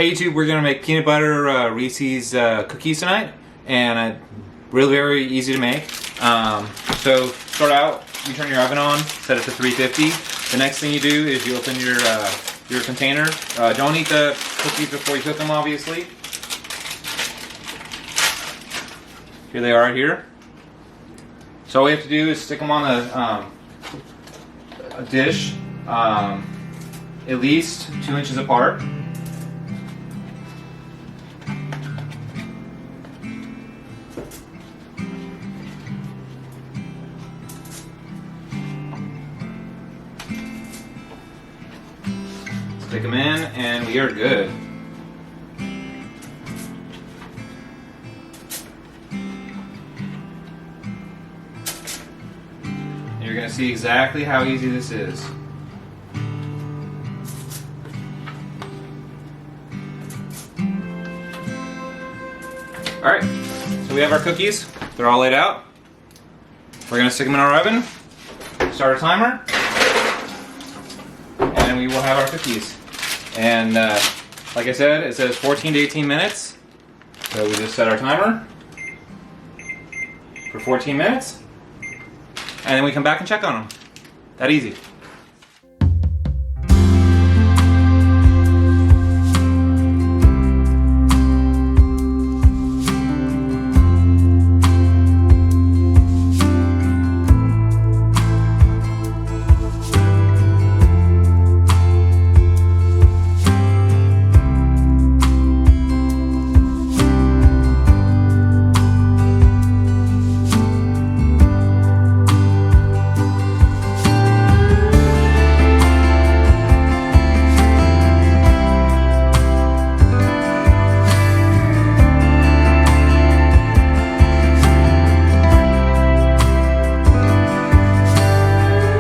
Hey YouTube, we're gonna make peanut butter Reese's cookies tonight, and really very easy to make. So start out, you turn your oven on, set it to 350. The next thing you do is you open your container. Don't eat the cookies before you cook them, obviously. Here they are here. So all we have to do is stick them on a dish, at least 2 inches apart. Stick them in, and we are good. You're going to see exactly how easy this is. Alright, so we have our cookies. They're all laid out. We're going to stick them in our oven, start a timer, and we will have our cookies. And like I said, it says 14 to 18 minutes. So we just set our timer for 14 minutes. And then we come back and check on them. That easy.